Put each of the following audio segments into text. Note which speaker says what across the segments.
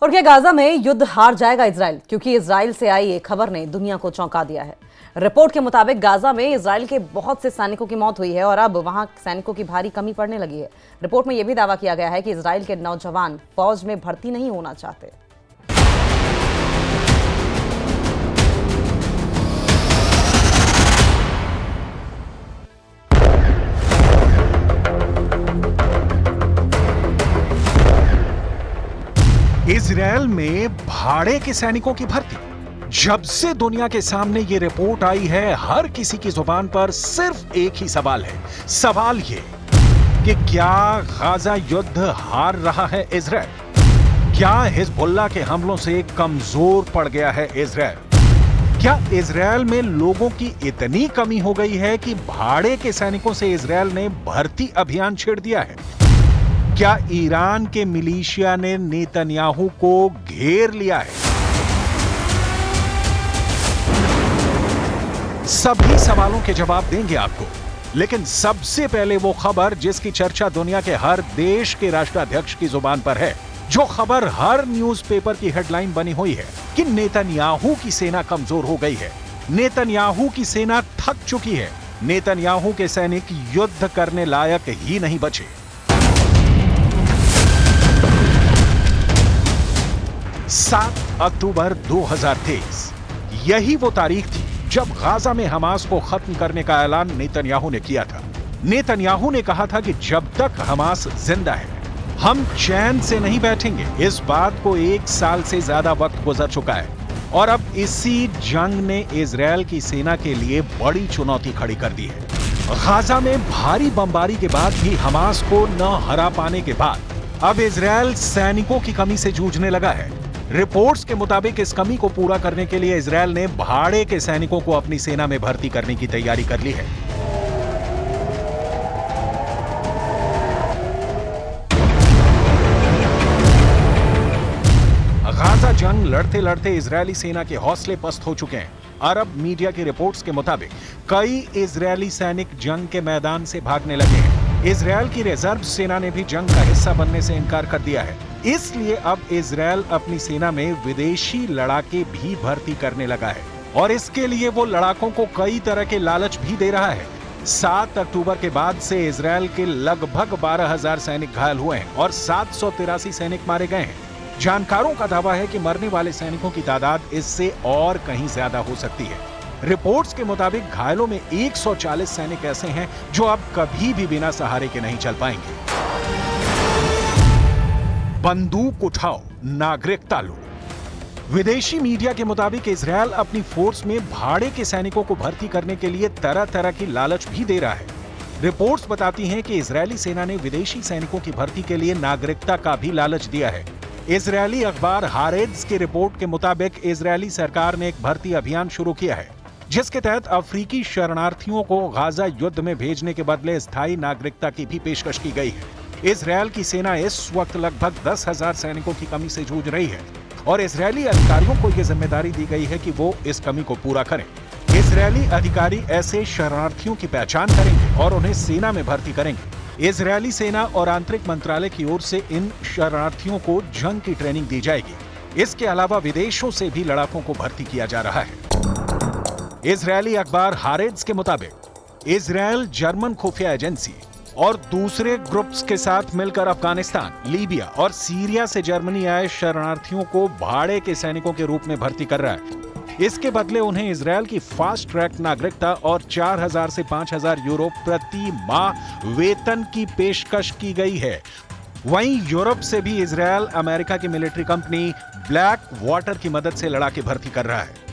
Speaker 1: और क्या गाजा में युद्ध हार जाएगा इजराइल? क्योंकि इजराइल से आई एक खबर ने दुनिया को चौंका दिया है। रिपोर्ट के मुताबिक गाजा में इजराइल के बहुत से सैनिकों की मौत हुई है और अब वहां सैनिकों की भारी कमी पड़ने लगी है। रिपोर्ट में यह भी दावा किया गया है कि इजराइल के नौजवान फौज में भर्ती नहीं होना चाहते।
Speaker 2: इजरायल में भाड़े के सैनिकों की भर्ती। जब से दुनिया के सामने ये रिपोर्ट आई है, हर किसी की जुबान पर सिर्फ एक ही सवाल है। सवाल ये कि क्या गाजा युद्ध हार रहा है इजरायल? क्या हिजबुल्लाह के हमलों से कमजोर पड़ गया है इजरायल? क्या इजरायल में लोगों की इतनी कमी हो गई है कि भाड़े के सैनिकों से इजरायल ने भर्ती अभियान छेड़ दिया है? क्या ईरान के मिलिशिया ने नेतन्याहू को घेर लिया है? सभी सवालों के जवाब देंगे आपको, लेकिन सबसे पहले वो खबर जिसकी चर्चा दुनिया के हर देश के राष्ट्राध्यक्ष की जुबान पर है, जो खबर हर न्यूज़पेपर की हेडलाइन बनी हुई है कि नेतन्याहू की सेना कमजोर हो गई है, नेतन्याहू की सेना थक चुकी है, नेतन्याहू के सैनिक युद्ध करने लायक ही नहीं बचे। 7 अक्टूबर 2023 यही वो तारीख थी जब गाजा में हमास को खत्म करने का ऐलान नेतन्याहू ने किया था। नेतन्याहू ने कहा था कि जब तक हमास जिंदा है, हम चैन से नहीं बैठेंगे। इस बात को 1 साल से ज्यादा वक्त गुजर चुका है और अब इसी जंग ने इजरायल की सेना के लिए बड़ी चुनौती खड़ी कर दी है। गाजा में भारी बमबारी के बाद भी हमास को न हरा पाने के बाद अब इजरायल सैनिकों की कमी से जूझने लगा है। रिपोर्ट्स के मुताबिक इस कमी को पूरा करने के लिए इजरायल ने भाड़े के सैनिकों को अपनी सेना में भर्ती करने की तैयारी कर ली है। गाजा जंग लड़ते लड़ते इजरायली सेना के हौसले पस्त हो चुके हैं। अरब मीडिया की रिपोर्ट्स के मुताबिक कई इजरायली सैनिक जंग के मैदान से भागने लगे हैं। इजरायल की रिजर्व सेना ने भी जंग का हिस्सा बनने से इनकार कर दिया है। इसलिए अब इजरायल अपनी सेना में विदेशी लड़ाके भी भर्ती करने लगा है और इसके लिए वो लड़ाकों को कई तरह के लालच भी दे रहा है। 7 अक्टूबर के बाद से इजरायल के लगभग 12,000 सैनिक घायल हुए हैं और 783 सैनिक मारे गए हैं। जानकारों का दावा है कि मरने वाले सैनिकों की तादाद इससे और कहीं ज्यादा हो सकती है। रिपोर्ट्स के मुताबिक घायलों में 140 सैनिक ऐसे हैं जो अब कभी भी बिना सहारे के नहीं चल पाएंगे। बंदूक उठाओ, नागरिकता लो। विदेशी मीडिया के मुताबिक इजरायल अपनी फोर्स में भाड़े के सैनिकों को भर्ती करने के लिए तरह तरह की लालच भी दे रहा है। रिपोर्ट्स बताती हैं कि इजरायली सेना ने विदेशी सैनिकों की भर्ती के लिए नागरिकता का भी लालच दिया है। इजरायली अखबार हारेट्ज की रिपोर्ट के मुताबिक इजरायली सरकार ने एक भर्ती अभियान शुरू किया है, जिसके तहत अफ्रीकी शरणार्थियों को गाजा युद्ध में भेजने के बदले स्थायी नागरिकता की भी पेशकश की गई है। इजरायल की सेना इस वक्त लगभग 10,000 सैनिकों की कमी से जूझ रही है और इजरायली अधिकारियों को यह जिम्मेदारी दी गई है कि वो इस कमी को पूरा करें। इजरायली अधिकारी ऐसे शरणार्थियों की पहचान करेंगे और उन्हें सेना में भर्ती करेंगे। इजरायली सेना और आंतरिक मंत्रालय की ओर से इन शरणार्थियों को जंग की ट्रेनिंग दी जाएगी। इसके अलावा विदेशों से भी लड़ाकों को भर्ती किया जा रहा है। इजरायली अखबार हारेट्ज के मुताबिक इजरायल जर्मन खुफिया एजेंसी और दूसरे ग्रुप्स के साथ मिलकर अफगानिस्तान, लीबिया और सीरिया से जर्मनी आए शरणार्थियों को भाड़े के सैनिकों के रूप में भर्ती कर रहा है। इसके बदले उन्हें इजरायल की फास्ट ट्रैक नागरिकता और 4,000 से 5,000 यूरो प्रति माह वेतन की पेशकश की गई है। वहीं यूरोप से भी इजरायल अमेरिका की मिलिट्री कंपनी ब्लैक वाटर की मदद से लड़ाके भर्ती कर रहा है।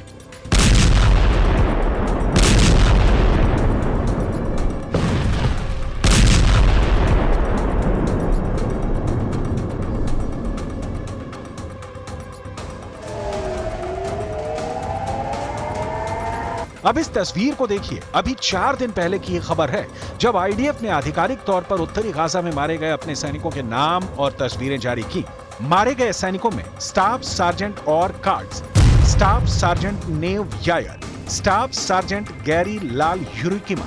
Speaker 2: अब इस तस्वीर को देखिए। अभी 4 दिन पहले की ये खबर है जब आईडीएफ ने आधिकारिक तौर पर उत्तरी गाजा में मारे गए अपने सैनिकों के नाम और तस्वीरें जारी की। मारे गए सैनिकों में स्टाफ सार्जेंट और कार्ड्स, staff sergeant Nev Yair, staff sergeant Gary Lalhruaikima,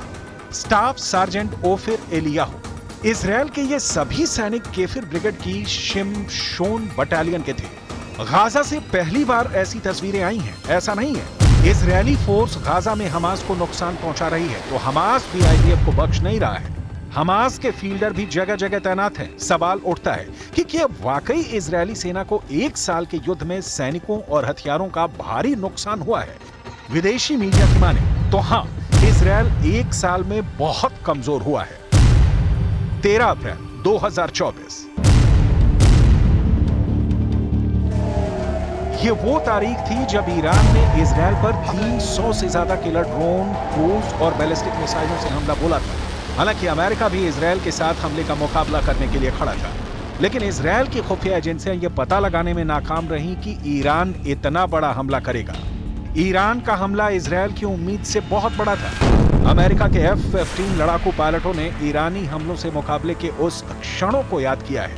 Speaker 2: staff sergeant Ophir Eliyahu. Israel के ये सभी सैनिक केफिर ब्रिगेड की शिमशोन बटालियन के थे। गाजा से पहली बार ऐसी तस्वीरें आई हैं, ऐसा नहीं है। इजरायली फोर्स गाजा में हमास को नुकसान पहुंचा रही है तो हमास भी आईडीएफ को बख्श नहीं रहा है। हमास के फील्डर भी जगह जगह तैनात हैं। सवाल उठता है कि क्या वाकई इजरायली सेना को 1 साल के युद्ध में सैनिकों और हथियारों का भारी नुकसान हुआ है? विदेशी मीडिया की माने तो हाँ, इजरायल 1 साल में बहुत कमजोर हुआ है। 13 अप्रैल 2024 ये वो तारीख थी जब ईरान ने इजरायल पर 300 से ज्यादा किलर ड्रोन, क्रूज और बैलिस्टिक मिसाइलों से हमला बोला था। हालांकि अमेरिका भी इजरायल के साथ हमले का मुकाबला करने के लिए खड़ा था, लेकिन इजरायल की खुफिया एजेंसियां ये पता लगाने में नाकाम रहीं कि ईरान इतना बड़ा हमला करेगा। ईरान का हमला इजरायल की उम्मीद से बहुत बड़ा था। अमेरिका के F-15 लड़ाकू पायलटों ने ईरानी हमलों से मुकाबले के उस क्षणों को याद किया है।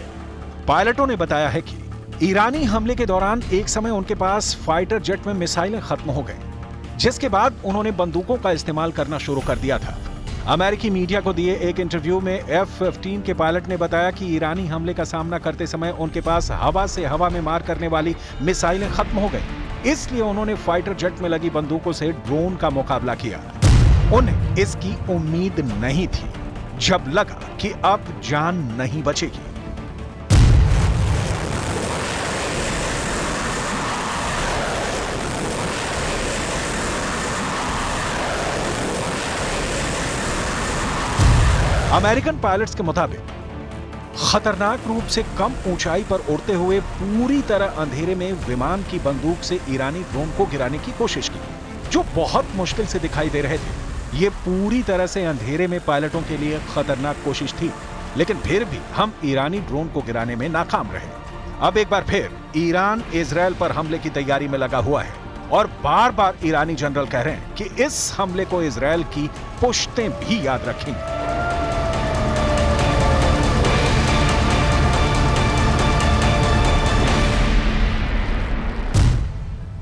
Speaker 2: पायलटों ने बताया है कि ईरानी हमले के दौरान एक समय उनके पास फाइटर जेट में मिसाइलें खत्म हो गई, जिसके बाद उन्होंने बंदूकों का इस्तेमाल करना शुरू कर दिया था। अमेरिकी मीडिया को दिए एक इंटरव्यू में F-15 के पायलट ने बताया कि ईरानी हमले का सामना करते समय उनके पास हवा से हवा में मार करने वाली मिसाइलें खत्म हो गई, इसलिए उन्होंने फाइटर जेट में लगी बंदूकों से ड्रोन का मुकाबला किया। उन्हें इसकी उम्मीद नहीं थी जब लगा कि अब जान नहीं बचेगी। अमेरिकन पायलट्स के मुताबिक खतरनाक रूप से कम ऊंचाई पर उड़ते हुए पूरी तरह अंधेरे में विमान की बंदूक से ईरानी ड्रोन को गिराने की कोशिश की, जो बहुत मुश्किल से दिखाई दे रहे थे। ये पूरी तरह से अंधेरे में पायलटों के लिए खतरनाक कोशिश थी, लेकिन फिर भी हम ईरानी ड्रोन को गिराने में नाकाम रहे। अब एक बार फिर ईरान इजरायल पर हमले की तैयारी में लगा हुआ है और बार बार ईरानी जनरल कह रहे हैं कि इस हमले को इजरायल की पुश्तें भी याद रखेंगी।